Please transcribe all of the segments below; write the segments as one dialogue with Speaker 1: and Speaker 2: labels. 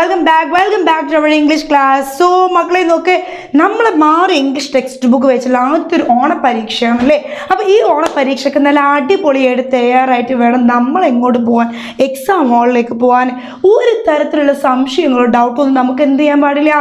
Speaker 1: welcome back to our English class. So മക്കളെ നോക്ക്, നമ്മൾ മാറി ഇംഗ്ലീഷ് ടെക്സ്റ്റ് ബുക്ക് വെച്ചുള്ള ആദ്യത്തെ ഒരു ഓണപരീക്ഷയാണ് അല്ലേ. അപ്പോൾ ഈ ഓണപരീക്ഷയ്ക്ക് നല്ല അടിപൊളിയായിട്ട് തയ്യാറായിട്ട് വേണം നമ്മൾ എങ്ങോട്ട് പോകാൻ, എക്സാം ഹാളിലേക്ക് പോകാൻ. ഒരു തരത്തിലുള്ള സംശയങ്ങളോ ഡൗട്ടൊന്നും നമുക്ക് എന്ത് ചെയ്യാൻ പാടില്ല,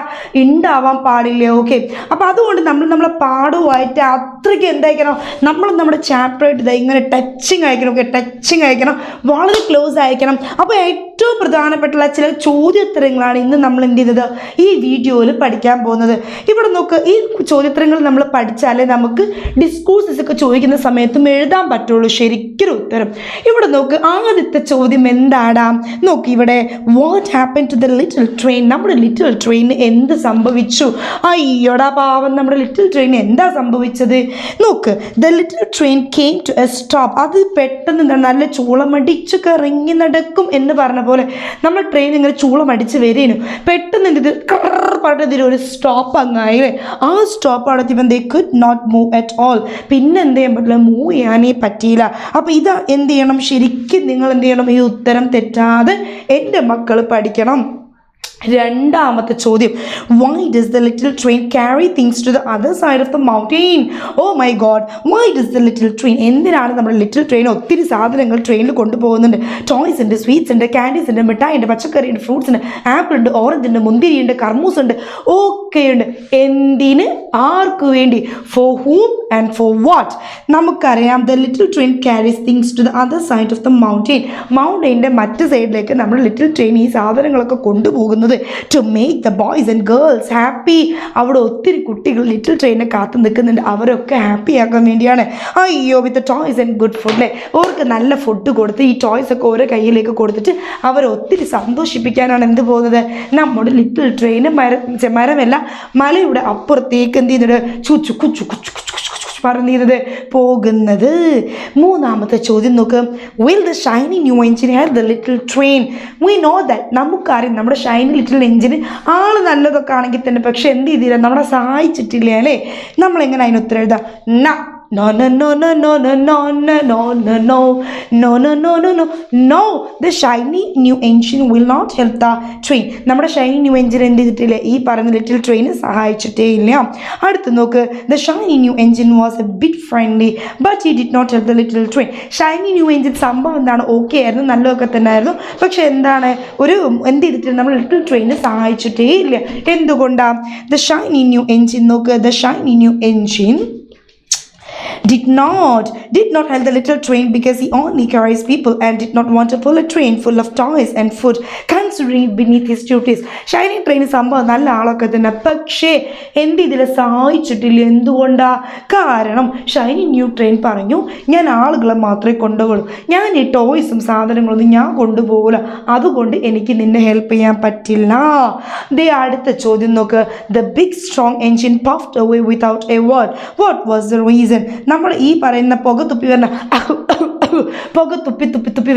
Speaker 1: ഉണ്ടാവാൻ പാടില്ല. ഓക്കെ, അപ്പോൾ അതുകൊണ്ട് നമ്മളെ പാഠവുമായിട്ട് അത്രയ്ക്ക് എന്തായിരിക്കണം, നമ്മൾ നമ്മുടെ ചാപ്റ്ററായിട്ട് ഇങ്ങനെ ടച്ചിങ് അയക്കണം, വളരെ ക്ലോസ് അയക്കണം. അപ്പോൾ ഏറ്റവും പ്രധാനപ്പെട്ടുള്ള ചില ചോദ്യോത്തരങ്ങളാണ് ഇന്ന് നമ്മൾ എന്ത് ചെയ്തത് ഈ വീഡിയോയിൽ പഠിക്കാൻ പോകുന്നത്. ഇവിടെ നോക്ക്, ഈ ചോദ്യോത്തരങ്ങൾ നമ്മൾ പഠിച്ചാലേ നമുക്ക് ഡിസ്കോഴ്സസ് ഒക്കെ ചോദിക്കുന്ന സമയത്തും എഴുതാൻ പറ്റുള്ളൂ ശരിക്കൊരു ഉത്തരം. ഇവിടെ നോക്ക്, ആദ്യത്തെ ചോദ്യം എന്താടാ നോക്ക്, ഇവിടെ what happen to the little train, നമ്മുടെ ലിറ്റിൽ ട്രെയിന് എന്ത് സംഭവിച്ചു? അയ്യോടാ പാവം, നമ്മുടെ ലിറ്റിൽ ട്രെയിൻ എന്താ സംഭവിച്ചത് നോക്ക്. The little train came to a stop, അത് പെട്ടെന്ന് നല്ല ചൂളമടിച്ചു കറങ്ങി നടക്കും എന്ന് പറഞ്ഞ പോലെ നമ്മൾ ട്രെയിൻ ഇങ്ങനെ ചൂളമടിച്ച് വരേനു, പെട്ടെന്ന് എന്ത് പറഞ്ഞതിൽ ഒരു സ്റ്റോപ്പ് അങ്ങായില്ലേ. ആ സ്റ്റോപ്പ് അവിടെ they could not move at all, പിന്നെ എന്ത് ചെയ്യാൻ പറ്റില്ല, മൂവ് ചെയ്യാനേ പറ്റിയില്ല. അപ്പോൾ ഇതാ എന്ത് ചെയ്യണം, ശരിക്കും നിങ്ങൾ എന്ത് ചെയ്യണം, ഈ ഉത്തരം തെറ്റാതെ എൻ്റെ മക്കൾ പഠിക്കണം. രണ്ടാമത്തെ ചോദ്യം, why does the little train carry things to the other side of the mountain? Oh my god, why does the little train, എന്തിനാണ് നമ്മുടെ ലിറ്റിൽ ട്രെയിൻ ഒത്തിരി സാധനങ്ങൾ ട്രെയിനിൽ കൊണ്ടുപോകുന്നുണ്ട്. ടോയ്സ് ഉണ്ട്, സ്വീറ്റ്സ് ഉണ്ട്, കാൻഡീസ് ഉണ്ട്, മിഠായി ഉണ്ട്, പച്ചക്കറി ഉണ്ട്, ഫ്രൂട്ട്സ് ഉണ്ട്, ആപ്പിൾ ഉണ്ട്, ഓറഞ്ച് ഉണ്ട്, മുന്തിരി ഉണ്ട്, കർമൂസ് ഉണ്ട്, ഒക്കെ ഉണ്ട്. എന്തിന്, ആർക്ക് വേണ്ടി? For whom and for what? നമുക്കറിയാം, the little train carries things to the other side of the mountain, മൗണ്ടെയിൻ്റെ മറ്റ് സൈഡിലേക്ക് നമ്മൾ ലിറ്റിൽ ട്രെയിൻ ഈ സാധനങ്ങളൊക്കെ കൊണ്ടുപോകുന്നത് to make the boys and girls happy. അവിടെ ഒത്തിരി കുട്ടികൾ ലിറ്റിൽ ട്രെയിനെ കാത്തു നിൽക്കുന്നുണ്ട്, അവരൊക്കെ ഹാപ്പി ആക്കാൻ വേണ്ടിയാണ്. അയ്യോ, വിത്ത് ടോയ്സ് ആൻഡ് ഗുഡ് ഫുഡ് അല്ലേ, അവർക്ക് നല്ല ഫുഡ് കൊടുത്ത് ഈ ടോയ്സ് ഒക്കെ ഓരോ കയ്യിലേക്ക് കൊടുത്തിട്ട് അവരെ ഒത്തിരി സന്തോഷിപ്പിക്കാനാണ് എന്ത് പോകുന്നത്, നമ്മുടെ ലിറ്റിൽ ട്രെയിന് മരമല്ല മലയുടെ അപ്പുറത്തേക്ക് എന്ത് ചെയ്യുന്നത്, ചുച്ചു കുച്ചു കുച്ചു കുച്ചു പറഞ്ഞിരുന്നത് പോകുന്നത്. മൂന്നാമത്തെ ചോദ്യം നോക്ക്, will the shiny new engine help the little train? We know that, നമുക്കറിയാം നമ്മുടെ ഷൈനി ലിറ്റിൽ എഞ്ചിന് ആൾ നല്ലതൊക്കെ ആണെങ്കിൽ തന്നെ, പക്ഷെ എന്ത് ചെയ്തില്ല, നമ്മളെ സഹായിച്ചിട്ടില്ല അല്ലേ. നമ്മളെങ്ങനെ അതിന് ഉത്തരം എഴുതാം? No, no, no, no, no, no, no, no, no, no, no, no, no, no, no, no, no, the shiny new engine will not help the train. നമ്മുടെ ഷൈനി ന്യൂ എഞ്ചിൻ എന്ത് ചെയ്തിട്ടില്ല, ഈ പറയുന്ന ലിറ്റിൽ ട്രെയിന് സഹായിച്ചിട്ടേ ഇല്ല. അടുത്ത് നോക്ക്, the shiny new engine was a bit friendly but it did not help the little train. Shiny new engine സംഭവം എന്താണ്, ഓക്കെ ആയിരുന്നു, നല്ലതൊക്കെ തന്നെ ആയിരുന്നു, പക്ഷെ എന്താണ്, ഒരു എന്ത് ചെയ്തിട്ടില്ല, നമ്മൾ ലിറ്റിൽ ട്രെയിന് സഹായിച്ചിട്ടേ ഇല്ല. എന്തുകൊണ്ടാണ്? the shiny new engine നോക്ക്, the shiny new engine did not help the little train because he only carries people and did not want to pull a train full of toys and food considering beneath his duties. Shiny train സംഭവം നല്ല ആളൊക്കെ തന്നെ, പക്ഷേ എന്ത് ഇതിൽ സഹായിച്ചിട്ടില്ല. എന്തുകൊണ്ടാ? കാരണം shiny new train പറഞ്ഞു, ഞാൻ ആളുകളെ മാത്രമേ കൊണ്ടുപോകുള്ളൂ, ഞാൻ ഈ ടോയ്സും സാധനങ്ങളൊന്നും ഞാൻ കൊണ്ടുപോകില്ല, അതുകൊണ്ട് എനിക്ക് നിന്നെ ഹെൽപ്പ് ചെയ്യാൻ പറ്റില്ല. ദേ അടുത്ത ചോദ്യം നോക്ക്, the big strong engine puffed away without a word. What was the reason? നമ്മൾ ഈ പറയുന്ന പുക തുപ്പി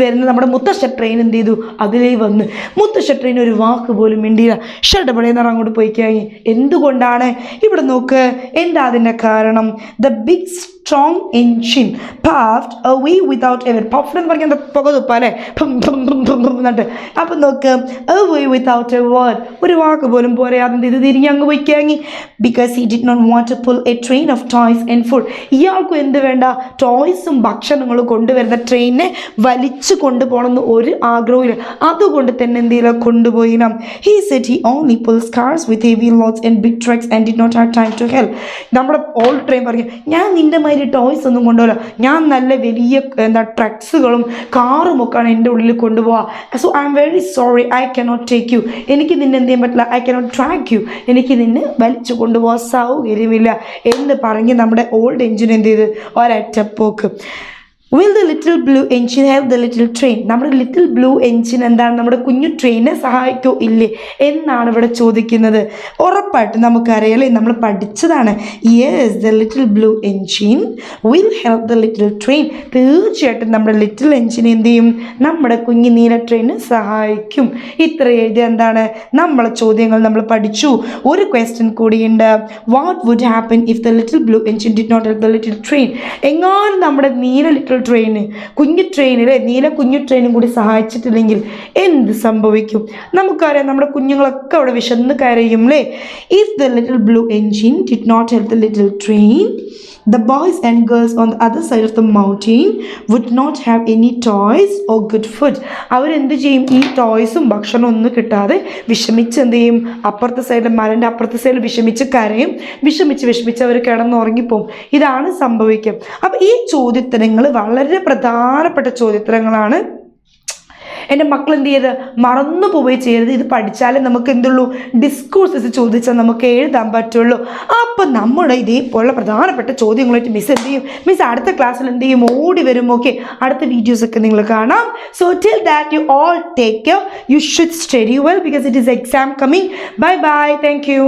Speaker 1: വരുന്ന നമ്മുടെ മുത്തശ്ശ ട്രെയിൻ എന്ത് ചെയ്തു, അതിലേ വന്ന് മുത്തശ്ശ ട്രെയിൻ ഒരു വാക്ക് പോലും മിണ്ടിയില്ല, ഷഡപടേന്നറ അങ്ങോട്ട് പോയി കഴിഞ്ഞു. എന്തുകൊണ്ടാണ്? ഇവിടെ നോക്ക്, എന്താ അതിൻ്റെ കാരണം? The big strong engine puffed away without a word. Puffed എന്ന് പറഞ്ഞാൽ പുക തുപ്പ അല്ലേ, എന്നിട്ട് അപ്പം നോക്ക്, away without a word, ഒരു വാക്ക് പോലും പോരെ, അതെന്ത് ഇത് തിരിഞ്ഞ് അങ്ങ് പോയി കഴിഞ്ഞു. because he did not want to pull a train of toys and food. ഇയാൾക്കും എന്ത് വേണ്ട, ടോയ്സും ഭക്ഷണങ്ങളും കൊണ്ടുവരുന്ന ട്രെയിനെ വലിച്ചു കൊണ്ടുപോകണമെന്ന് ഒരു ആഗ്രഹമില്ല, അതുകൊണ്ട് തന്നെ എന്തെങ്കിലും കൊണ്ടുപോയില്ല. he said he only pulls cars with heavy loads and big trucks and did not have time to help. നമ്മുടെ ഓൾഡ് ട്രെയിൻ പറയും, ഞാൻ നിൻ്റെ മാതിരി ടോയ്സ് ഒന്നും കൊണ്ടുപോകില്ല, ഞാൻ നല്ല വലിയ ട്രക്സുകളും കാറും ഒക്കെയാണ് എൻ്റെ ഉള്ളിൽ കൊണ്ടുപോവുക. So I am very sorry, I cannot take you, എനിക്ക് നിന്നെ എന്ത് ചെയ്യാൻ പറ്റില്ല, ഐ കനോട്ട് ട്രാക്ക് യു, എനിക്ക് നിന്നെ വലിച്ചു കൊണ്ടുപോകാൻ സൗകര്യമില്ല എന്ന് പറഞ്ഞ് നമ്മുടെ ഓൾഡ് എഞ്ചിൻ എന്ത് ചെയ്ത് ഒരറ്റപ്പോക്ക്. Will the little blue engine help the little train? നമ്മുടെ ലിറ്റിൽ ബ്ലൂ എഞ്ചിൻ എന്താണ്, നമ്മുടെ കുഞ്ഞു ട്രെയിനെ സഹായിക്കോ ഇല്ലേ എന്നാണ് ഇവിടെ ചോദിക്കുന്നത്. ഉറപ്പായിട്ട് നമുക്കറിയാലേ, നമ്മൾ പഠിച്ചതാണ്. Yes, the little blue engine will help the little train. തീർച്ചയായിട്ടും നമ്മുടെ ലിറ്റിൽ എഞ്ചിൻ എന്ത് ചെയ്യും, നമ്മുടെ കുഞ്ഞു നീല ട്രെയിന് സഹായിക്കും. ഇത്ര എഴുതിയ എന്താണ്, നമ്മളെ ചോദ്യങ്ങൾ നമ്മൾ പഠിച്ചു. ഒരു ക്വസ്റ്റ്യൻ കൂടിയുണ്ട്, what would happen if the little blue engine did not help the little train? എങ്ങാനും നമ്മുടെ നീല ലിറ്റിൽ കുഞ്ഞു ട്രെയിനിലെ നീല കുഞ്ഞു ട്രെയിനും കൂടി സഹായിച്ചിട്ടില്ലെങ്കിൽ എന്ത് സംഭവിക്കും? നമുക്കറിയാം, നമ്മുടെ കുഞ്ഞുങ്ങളൊക്കെ അവിടെ വിശന്ന് കരയും അല്ലേ? If the little blue engine did not help the little train, the boys and girls on the other side of the mountain would not have any toys or good food. അവരെന്ത് ചെയ്യും? ഈ ടോയ്സും ഭക്ഷണം ഒന്നും കിട്ടാതെ വിഷമിച്ച് എന്ത് ചെയ്യും? അപ്പുറത്തെ സൈഡിൽ, മലൻ്റെ അപ്പുറത്തെ സൈഡിൽ വിഷമിച്ച് കരയും. വിഷമിച്ച് അവർ കിടന്നുറങ്ങിപ്പോവും. ഇതാണ് സംഭവിക്കുക. അപ്പം ഈ ചോദ്യോത്തരങ്ങൾ വളരെ പ്രധാനപ്പെട്ട ചോദ്യോത്തരങ്ങളാണ്. എൻ്റെ മക്കൾ എന്ത് ചെയ്ത് മറന്നു പോവുകയും ചെയ്യരുത്. ഇത് പഠിച്ചാലേ നമുക്ക് എന്തുള്ളൂ, ഡിസ്കോഴ്സസ് ചോദിച്ചാൽ നമുക്ക് എഴുതാൻ പറ്റുള്ളൂ. അപ്പം നമ്മുടെ ഇതേപോലുള്ള പ്രധാനപ്പെട്ട ചോദ്യങ്ങളായിട്ട് മിസ് എന്ത് ചെയ്യും? മിസ് അടുത്ത ക്ലാസ്സിൽ എന്ത് ചെയ്യും? ഓടി വരും. ഓക്കെ, അടുത്ത വീഡിയോസൊക്കെ നിങ്ങൾ കാണാം. So till that you all take care. You should study well because it is exam coming. Bye bye. Thank you.